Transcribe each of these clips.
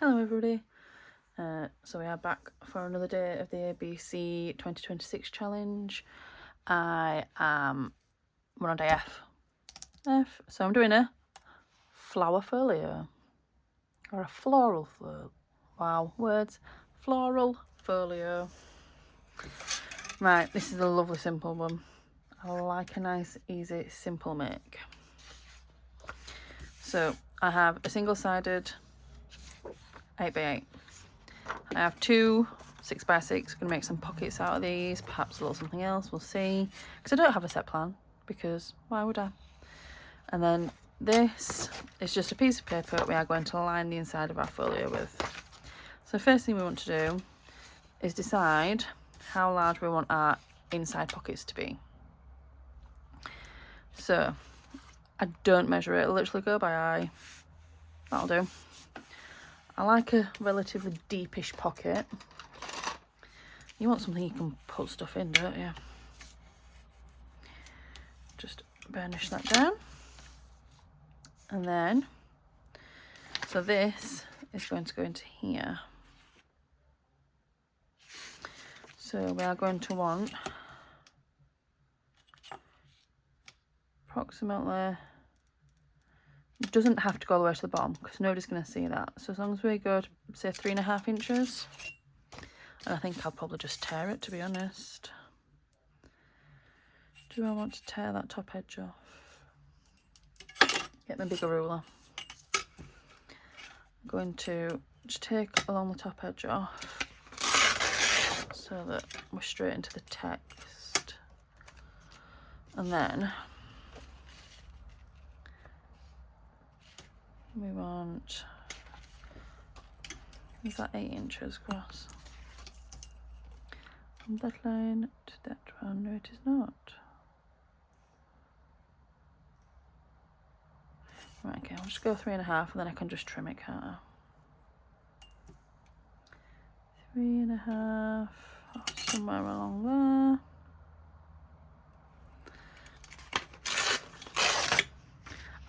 Hello everybody, so we are back for another day of the ABC 2026 challenge. I am, we're on day F, so I'm doing a flower folio, or a floral folio, wow, words, floral folio. Right, this is a lovely simple one. I like a nice, easy, simple make. So I have a single-sided 8x8. I have two 6x6. I'm going to make some pockets out of these, perhaps a little something else, we'll see. Because I don't have a set plan, because why would I? And then this is just a piece of paper that we are going to line the inside of our folio with. So the first thing we want to do is decide how large we want our inside pockets to be. So I don't measure it, I literally go by eye. That'll do. I like a relatively deepish pocket. You want something you can put stuff in, don't you? Just burnish that down. And then, so this is going to go into here. So we are going to want approximately, it doesn't have to go all the way to the bottom because nobody's going to see that. So as long as we go to say 3.5 inches, and I think I'll probably just tear it, to be honest. Do I want to tear that top edge off? Get my bigger ruler. I'm going to just take along the top edge off so that we're straight into the text. And then we want, is that 8 inches across? From that line to that one, no it is not. Right, okay, I'll just go 3.5 and then I can just trim it, can't I? 3.5, oh, somewhere along there.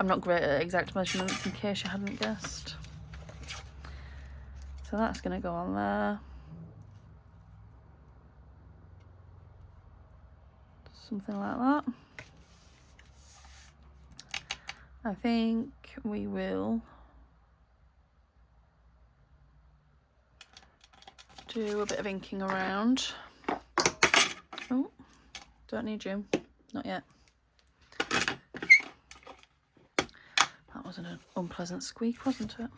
I'm not great at exact measurements, in case you hadn't guessed. So that's going to go on there. Something like that. I think we will do a bit of inking around. Oh, don't need you, not yet. That was an unpleasant squeak, wasn't it?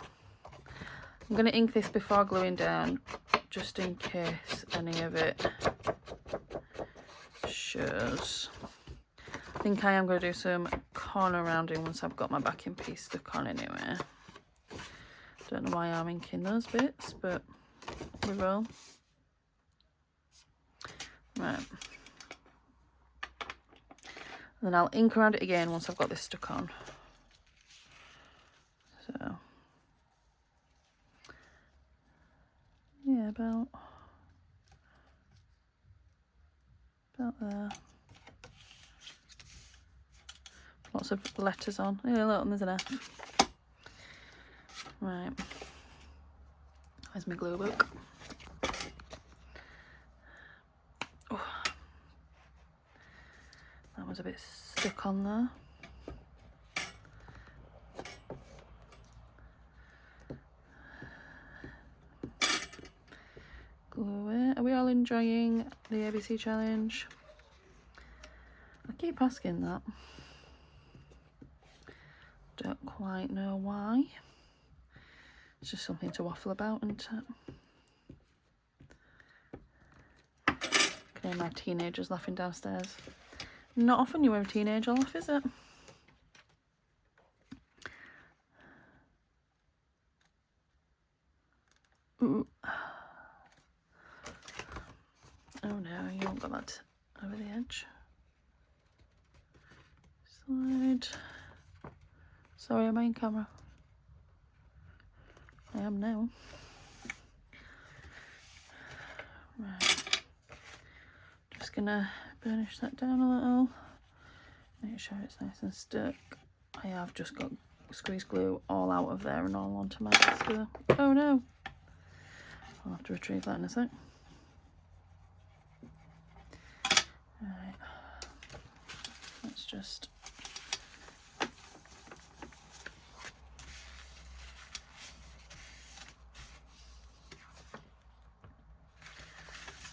I'm going to ink this before gluing down, just in case any of it shows. I think I am going to do some corner rounding once I've got my backing piece stuck on anyway. Don't know why I'm inking those bits, but we will. Right. And then I'll ink around it again once I've got this stuck on. So, yeah, about there. Lots of letters on. Yeah, look, there's an F. Right. Where's my glue book? Oh. That was a bit stuck on there. Glue it. Are we all enjoying the ABC challenge? I keep asking that. Don't quite know why. It's just something to waffle about, isn't it? Can hear my teenagers laughing downstairs. Not often you hear a teenager laugh, is it? Ooh. Oh no, you haven't got that over the edge. Slide. Sorry, am I in camera? I am now. Right. Just gonna burnish that down a little. Make sure it's nice and stuck. I have just got squeeze glue all out of there and all onto my desk. Oh no! I'll have to retrieve that in a sec. Right. Let's just...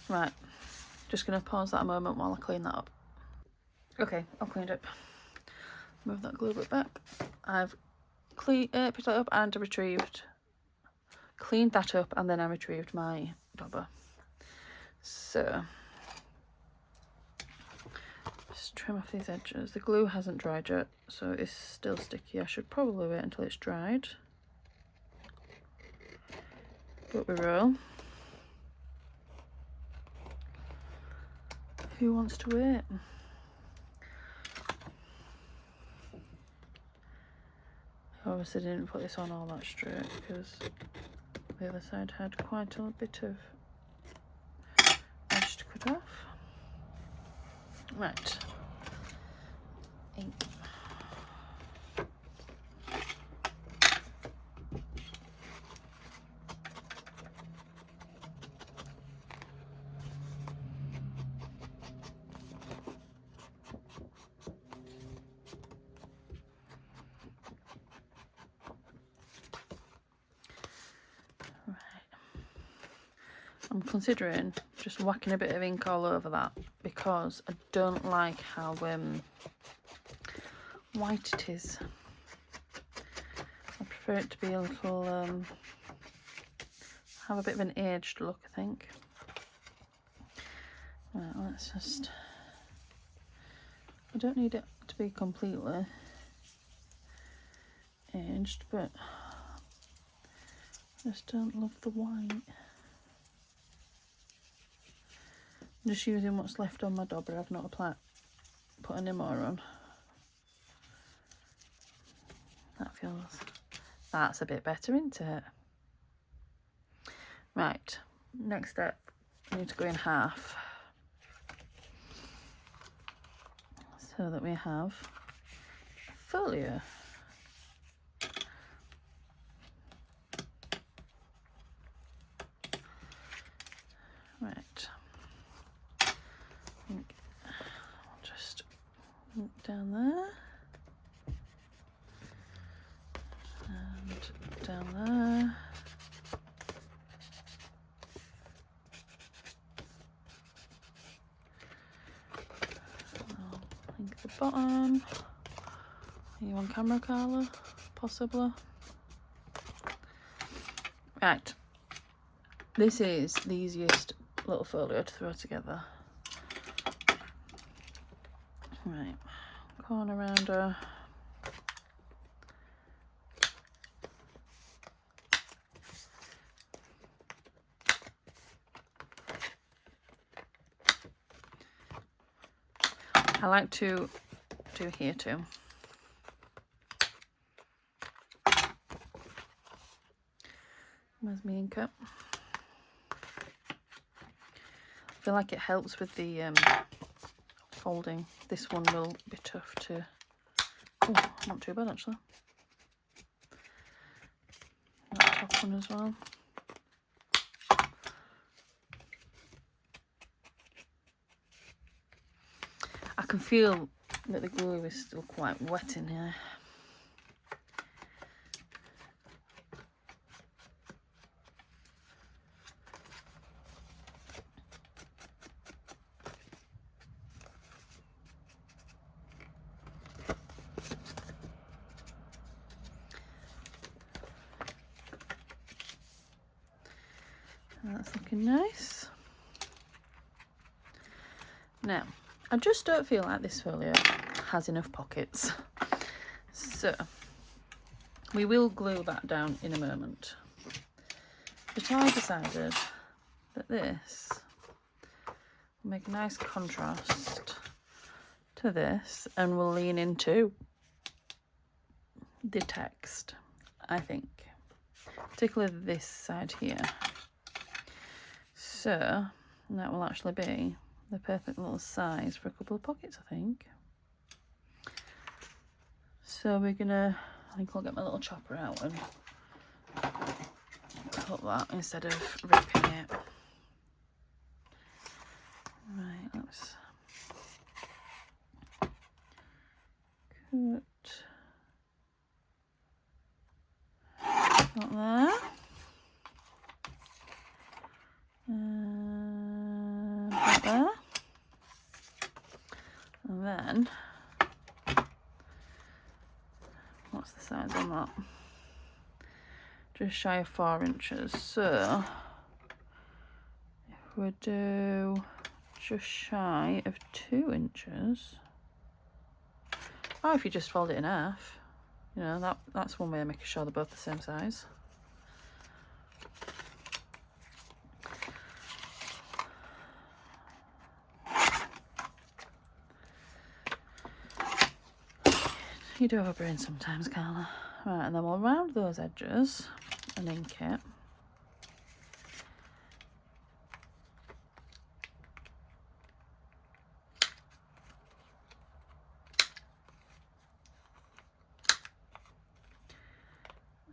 Right, just going to pause that a moment while I clean that up. Okay, I've cleaned it. Move that glue bit back. I've picked that up and cleaned that up, and then I retrieved my dauber. So, just trim off these edges. The glue hasn't dried yet, so it's still sticky. I should probably wait until it's dried. But we will. Who wants to wait? Obviously didn't put this on all that straight because the other side had quite a bit of edge to cut off. Right. Ink. I'm considering just whacking a bit of ink all over that because I don't like how white it is. I prefer it to be a little, have a bit of an aged look, I think. Right, let's just, I don't need it to be completely aged, but I just don't love the white. I'm just using what's left on my dauber. I've not put any more on. That's a bit better, isn't it? Right, next step, I need to go in half so that we have folio. Right. Just down there and down there. I'll link the bottom. Are you on camera, Carla? Possibly. Right. This is the easiest little folio to throw together. Right, corner rounder. I like to do here too. Where's my ink up? I feel like it helps with the folding. This one will be tough to... Oh, not too bad actually. That top one as well. I can feel that the glue is still quite wet in here. That's looking nice. Now, I just don't feel like this folio has enough pockets. So, we will glue that down in a moment. But I decided that this will make a nice contrast to this and will lean into the text, I think. Particularly this side here. So, that will actually be the perfect little size for a couple of pockets, I think. So we're gonna I think I'll get my little chopper out and cut that instead of ripping it. Right, let's cut that there. And that there. And then, what's the size on that? Just shy of 4 inches. So, if we do just shy of 2 inches, or if you just fold it in half, you know, that's one way of making sure they're both the same size. You do have a brain sometimes, Carla. Right, and then we'll round those edges and ink it.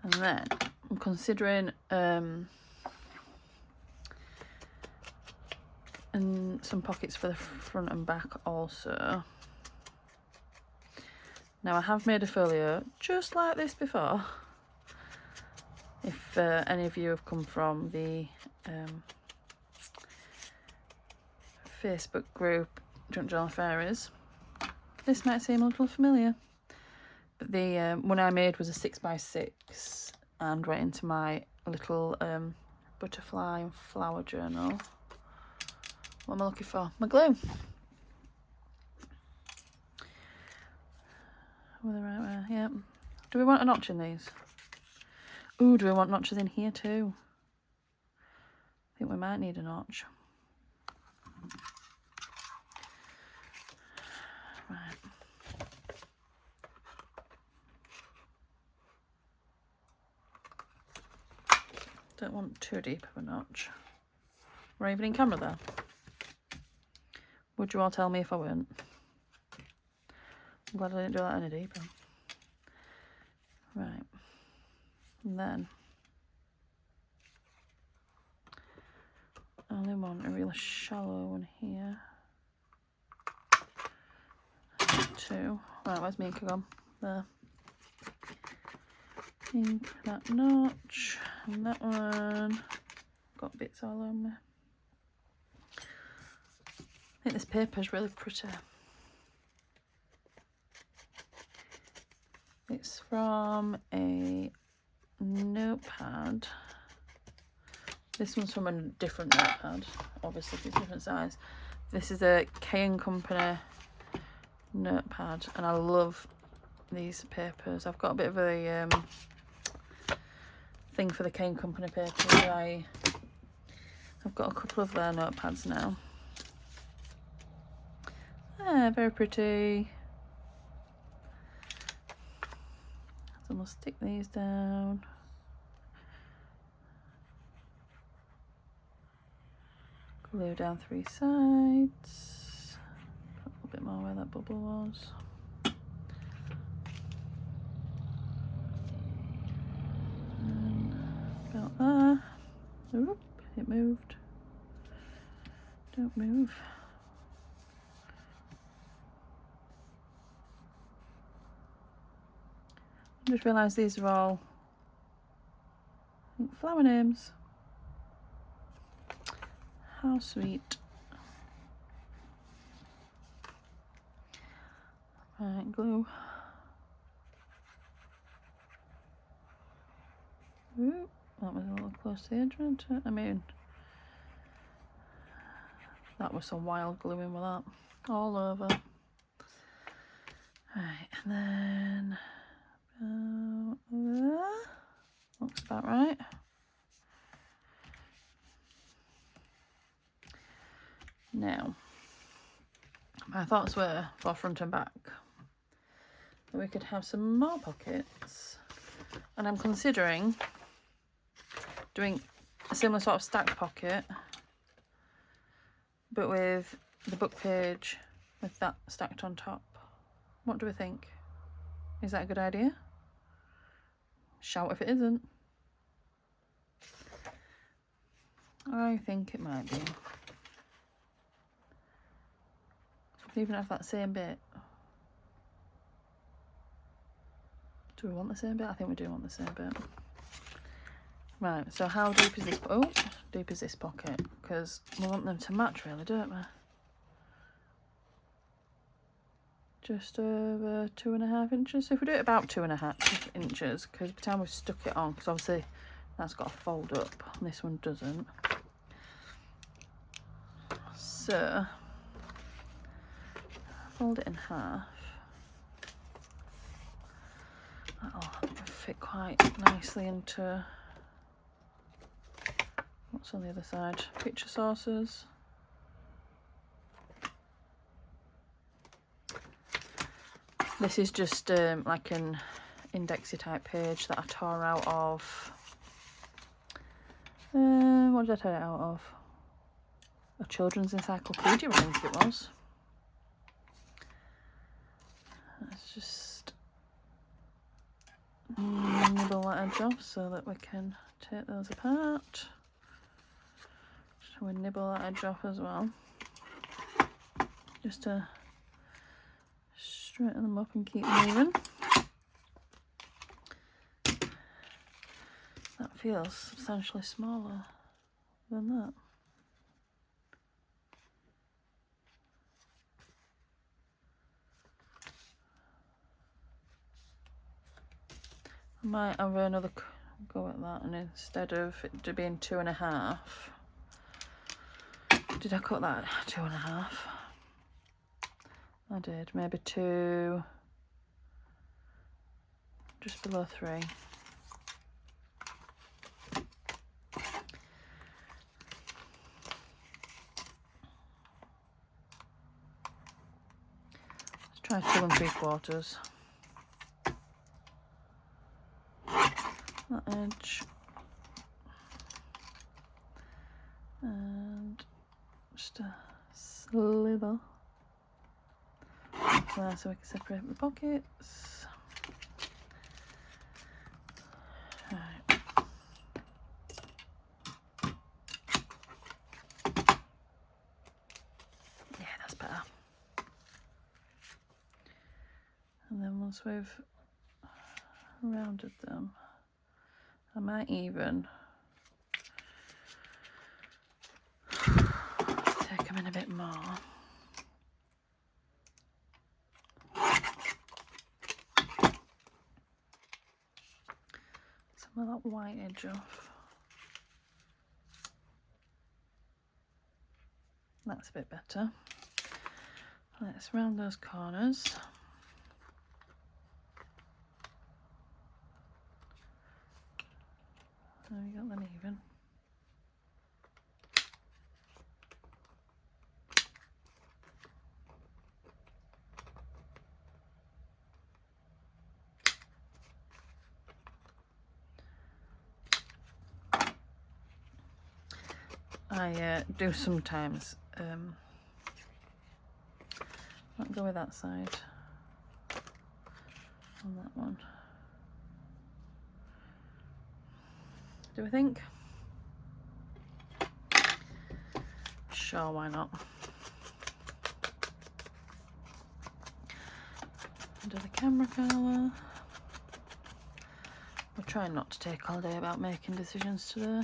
And then I'm considering and some pockets for the front and back also. Now I have made a folio just like this before. If any of you have come from the Facebook group Junk Journal Fairies, this might seem a little familiar. But the one I made was a 6x6 and went into my little butterfly and flower journal. What am I looking for? My glue. With the right way, yep. Do we want a notch in these? Ooh, do we want notches in here too? I think we might need a notch. Right. Don't want too deep of a notch. We're even in camera there. Would you all tell me if I weren't? I'm glad I didn't do that any deeper. Right. And then I only want a real shallow one here. 2. Right, where's my ink gone? There. Ink that notch and that one. Got bits all on me. I think this paper is really pretty. It's from a notepad. This one's from a different notepad, obviously it's a different size. This is a K & Company notepad and I love these papers. I've got a bit of a thing for the K & Company papers. I've got a couple of their notepads now. Ah, very pretty. So we'll stick these down. Glue down 3 sides. Put a little bit more where that bubble was. And about there. Oop, it moved. Don't move. I just realised these are all flower names. How sweet. Right, glue. Ooh, that was a little close to the edge, wasn't it? I mean, that was some wild gluing with that. All over. Right, and then about there. Looks about right. Now, my thoughts were for front and back that we could have some more pockets, and I'm considering doing a similar sort of stacked pocket, but with the book page with that stacked on top. What do we think? Is that a good idea? Shout if it isn't. I think it might be. We even have that same bit. Do we want the same bit? I think we do want the same bit. Right, so how deep is this? Oh, deep is this pocket? Because we want them to match, really, don't we? Just over 2.5 inches. So if we do it about 2.5 inches, because by the time we've stuck it on, because obviously that's got to fold up, and this one doesn't. So fold it in half. That'll fit quite nicely into what's on the other side. Picture sources. This is just like an indexy type page that I tore out of. What did I tear it out of? A children's encyclopedia, I think it was. Let's just nibble that edge off so that we can take those apart. So we nibble that edge off as well, just to straighten them up and keep moving. That feels substantially smaller than that. I might have another go at that, and instead of it being 2.5, did I cut that 2.5? I did, maybe 2, just below 3. Let's try 2 3/4. That edge, and just a slither there so we can separate the pockets. Right. Yeah, that's better. And then once we've rounded them, I might even take them in a bit more. Some of that white edge off. That's a bit better. Let's round those corners. There we got them even. I do sometimes not go with that side on that one. Do we think? Sure, why not? Do the camera colour. We're trying not to take all day about making decisions today.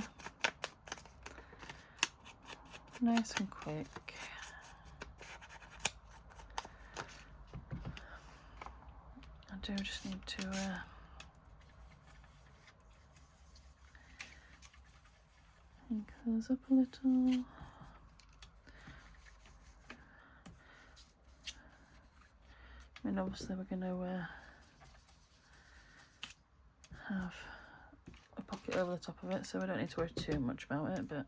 Nice and quick. I do just need to ink those up a little. I mean, obviously we're going to have a pocket over the top of it, so we don't need to worry too much about it, but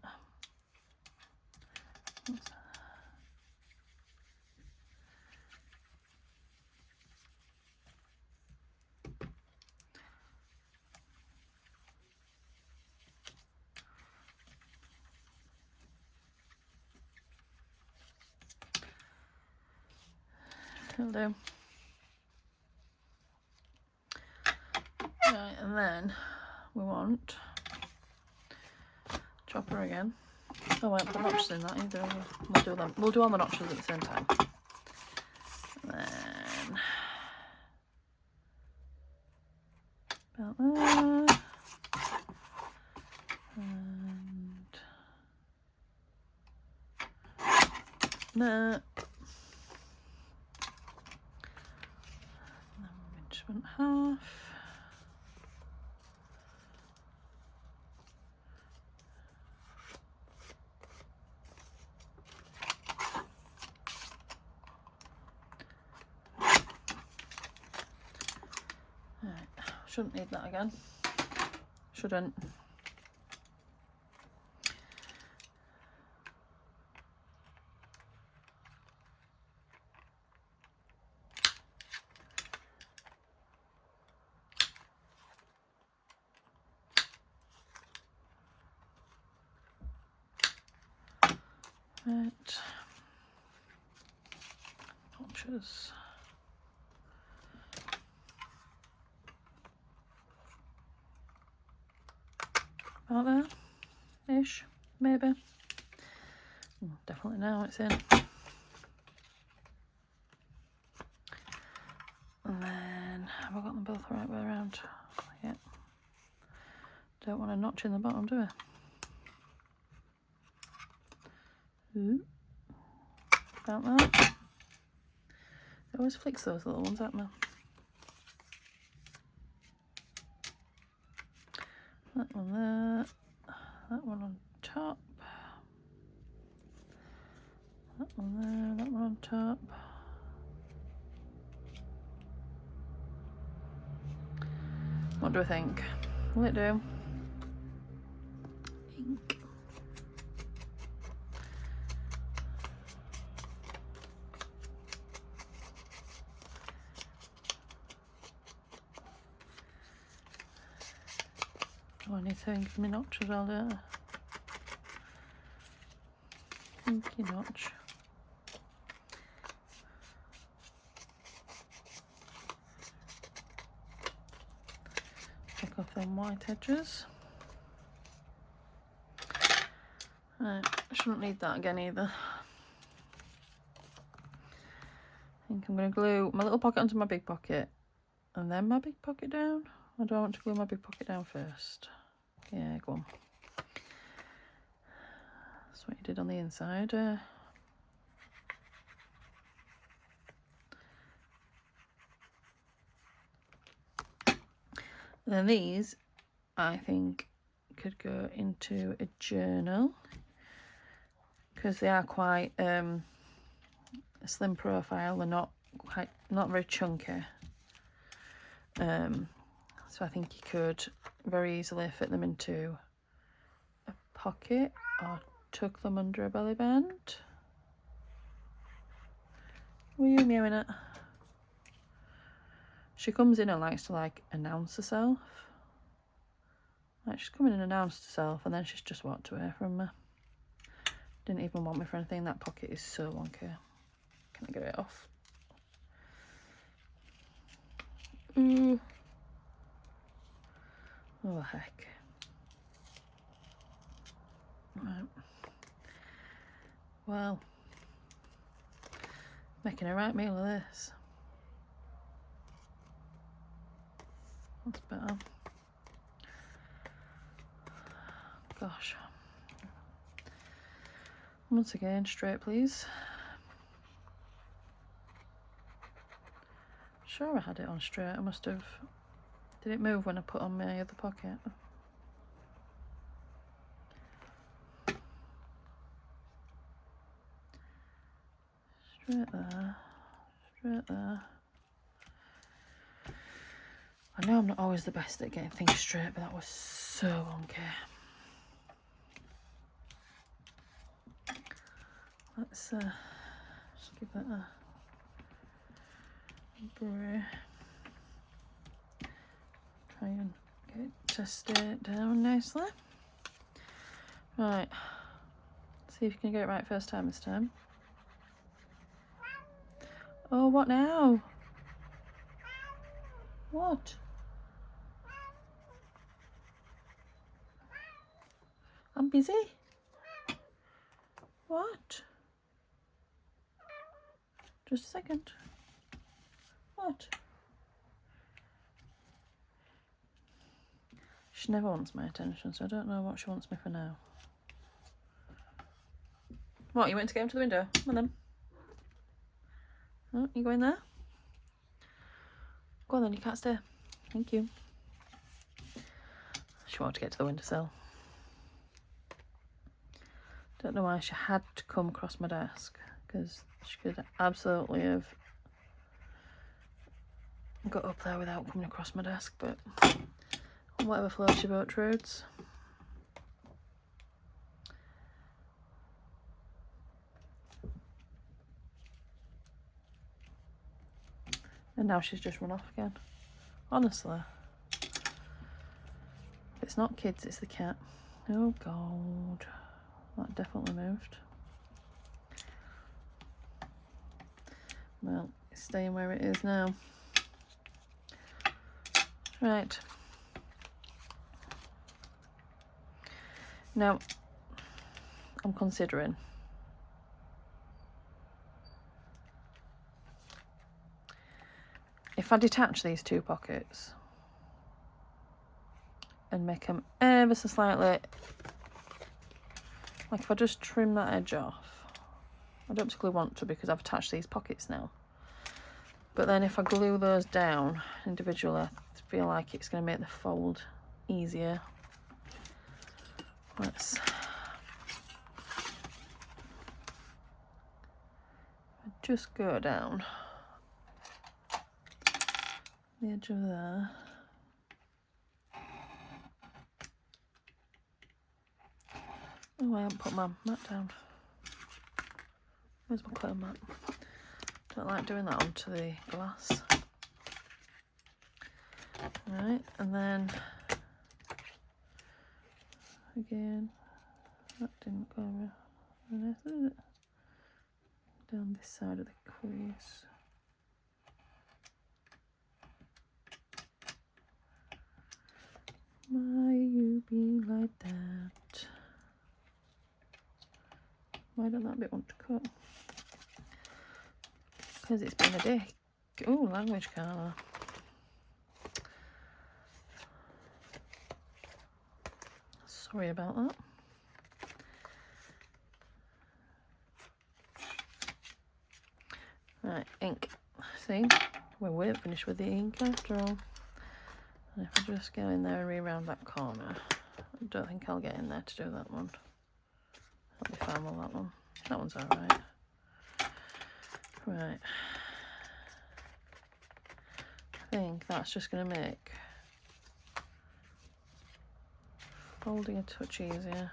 it'll do. Right, and then we want chopper again. Oh, I won't put the notches in that either. We'll do all the notches at the same time. And then about there. And there. And then we just want half. Shouldn't need that again. Shouldn't. Right. Notches. About there-ish, maybe. Definitely now it's in. And then, have I got them both the right way around? Yeah. Don't want a notch in the bottom, do I? Ooh. About that. It always flicks those little ones, don't they? That one there. That one on top. That one there, that one on top. What do I think? Will it do? Ink. Oh, I need to ink my notch as well, don't I? Inky notch. Take off them white edges. Right, I shouldn't need that again either. I think I'm going to glue my little pocket onto my big pocket and then my big pocket down. Or do I want to glue my big pocket down first? Yeah, go on. That's what you did on the inside. And then these, I think, could go into a journal because they are quite a slim profile. They're not very chunky. So I think you could very easily fit them into a pocket or tuck them under a belly band. Were you meowing it? She comes in and likes to announce herself. She's come in and announced herself and then she's just walked away from me. Didn't even want me for anything. That pocket is so wonky. Can I get it off? Ooh. Oh heck. Right. Well, making a right meal of this. That's better. Gosh. Once again, straight please. Sure I had it on straight. I must have. Did it move when I put on my other pocket? Straight there. Straight there. I know I'm not always the best at getting things straight, but that was so wonky. Let's just give that a break. Try and get it to stay down nicely. Right. See if you can get it right first time this time. Oh, what now? What? I'm busy. What? Just a second. What? She never wants my attention, so I don't know what she wants me for now. What, you went to get him to the window? Come on then. Oh, you going there? Go on then, you can't stay. Thank you. She wanted to get to the windowsill. Don't know why she had to come across my desk, because she could absolutely have got up there without coming across my desk, but whatever floats your boat, Trudes. And now she's just run off again. Honestly. If it's not kids, it's the cat. Oh God. That definitely moved. Well, it's staying where it is now. Right. Now, I'm considering if I detach these two pockets and make them ever so slightly, like if I just trim that edge off, I don't particularly want to because I've attached these pockets now, but then if I glue those down individually, I feel like it's going to make the fold easier. Let's just go down the edge of there. Oh, I haven't put my mat down. Where's my clay mat? Don't like doing that onto the glass. Right, and then again, that didn't go over, did it? Down this side of the crease. Why you be like that? Why don't that bit want to cut? Because it's been a day. Oh, language Carla. Sorry about that. Right, ink. See, we weren't finished with the ink after all. And if I just go in there and re-round that corner, I don't think I'll get in there to do that one. I'll be fine with that one. That one's alright. Right. I think that's just going to make folding a touch easier.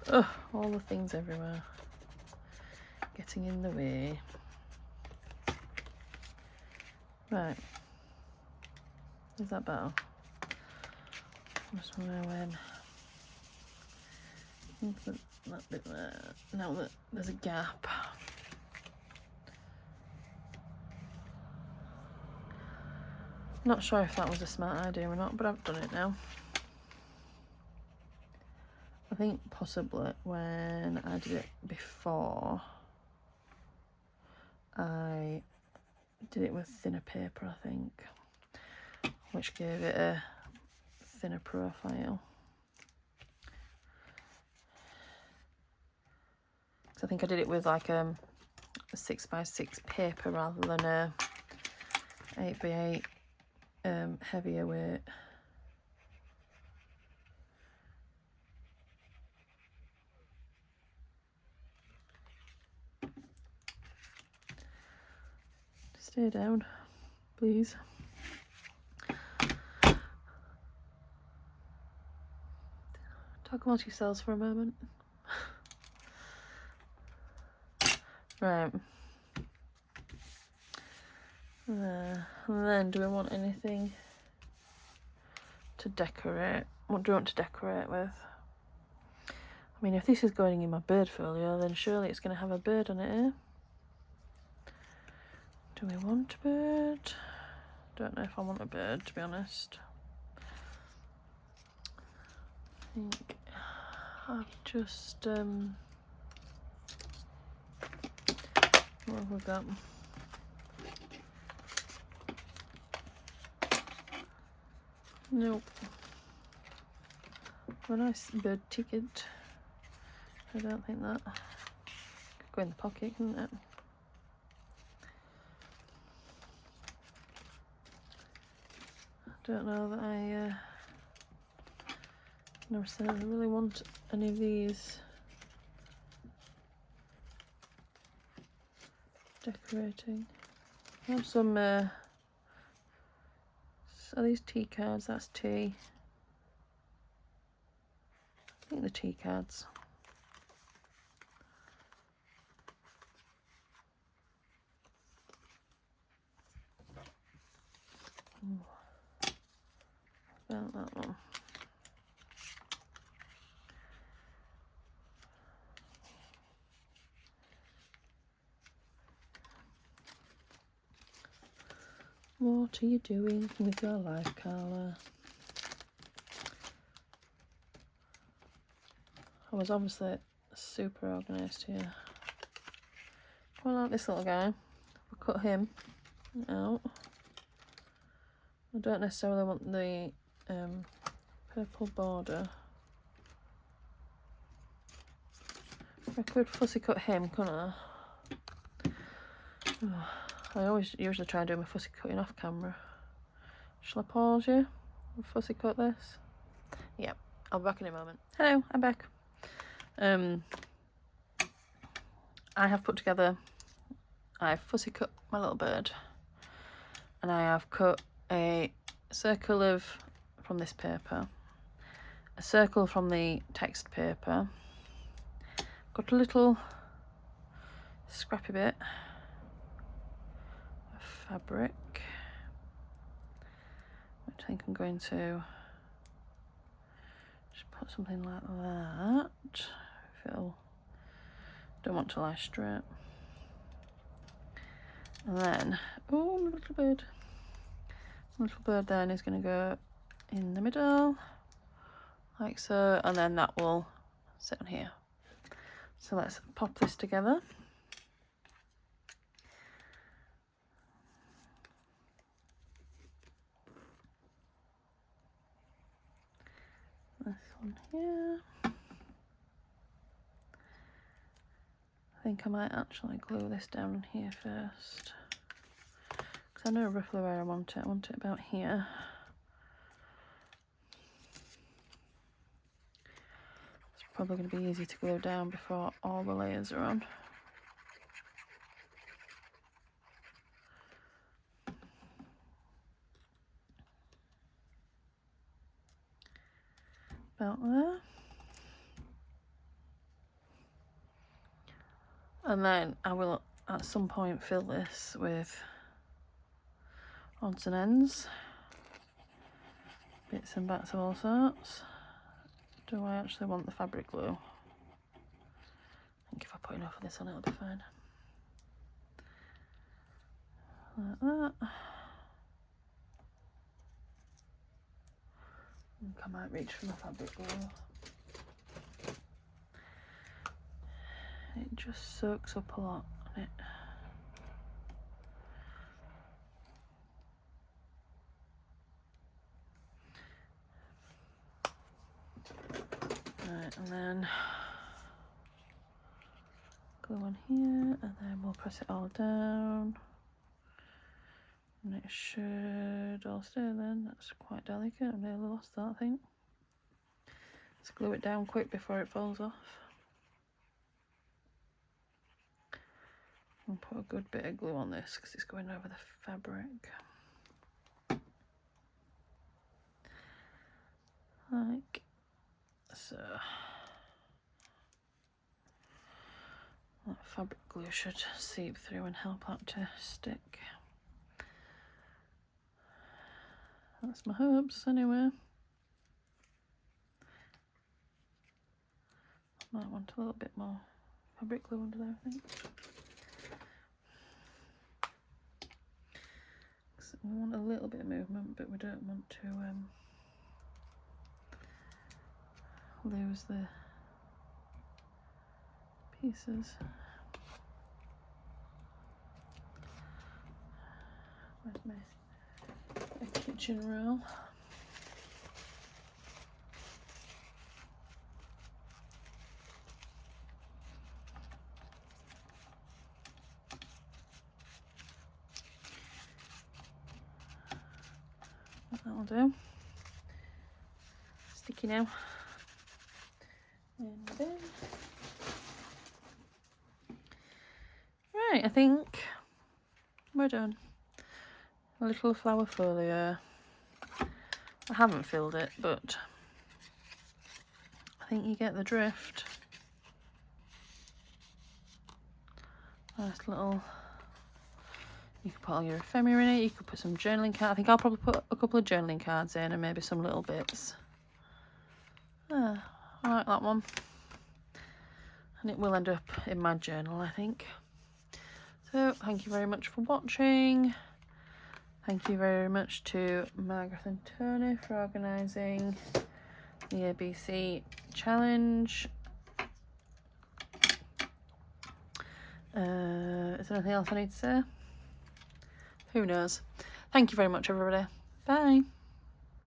Ugh, all the things everywhere. Getting in the way. Right. Is that better? Just want to put that bit there. Now that there's a gap. Not sure if that was a smart idea or not, but I've done it now. I think possibly when I did it before, I did it with thinner paper, I think, which gave it a thinner profile. So I think I did it with like a 6x6 paper rather than a 8x8 heavier weight. Stay down, please. Talk amongst yourselves for a moment. Right. There. And then do we want anything to decorate? What do we want to decorate with? I mean, if this is going in my bird folio, then surely it's going to have a bird on it, eh? Do we want a bird? Don't know if I want a bird, to be honest. think I've just what have we got? Nope. A nice bird ticket. I don't think that could go in the pocket, couldn't it? I don't know that I never said I really want any of these decorating. I have some are these tea cards? That's tea. I think the tea cards. About that one. What are you doing with your life, Carla? I was obviously super organised here. I like this little guy. We'll cut him out. I don't necessarily want the purple border. I could fussy cut him, couldn't I? Oh, I usually try and do my fussy cutting off camera. Shall I pause you and fussy cut this? Yep, I'll be back in a moment. Hello, I'm back. I have put together, I've fussy cut my little bird, and I have cut a circle from this paper, a circle from the text paper, got a little scrappy bit of fabric, which I think I'm going to just put something like that, if it'll, don't want to lie straight. And then, oh, my little bird. My little bird then is going to go in the middle, like so, and then that will sit on here. So let's pop this together. This one here. I think I might actually glue this down here first, because I know roughly where I want it. I want it about here. It's probably going to be easy to glue down before all the layers are on. About there. And then I will at some point fill this with odds and ends, bits and bats of all sorts. Do I actually want the fabric glue? I think if I put enough of this on, it'll be fine. Like that. I think I might reach for my fabric glue. It just soaks up a lot on it. Right, and then glue on here, and then we'll press it all down. And it should all stay then. That's quite delicate. I nearly lost that, I think. Let's glue it down quick before it falls off. I'll put a good bit of glue on this because it's going over the fabric. Like so. That fabric glue should seep through and help that to stick. That's my herbs anyway. Might want a little bit more fabric glue under there, I think. We want a little bit of movement, but we don't want to lose the pieces. Where's my kitchen roll? That'll do. Sticky now. And then, right, I think we're done. A little flower folio. I haven't filled it, but I think you get the drift. Nice little. You could put all your ephemera in it. You could put some journaling cards. I think I'll probably put a couple of journaling cards in and maybe some little bits. I like that one. And it will end up in my journal, I think. So, thank you very much for watching. Thank you very much to Margaret and Tony for organising the ABC challenge. Is there anything else I need to say? Who knows? Thank you very much, everybody. Bye.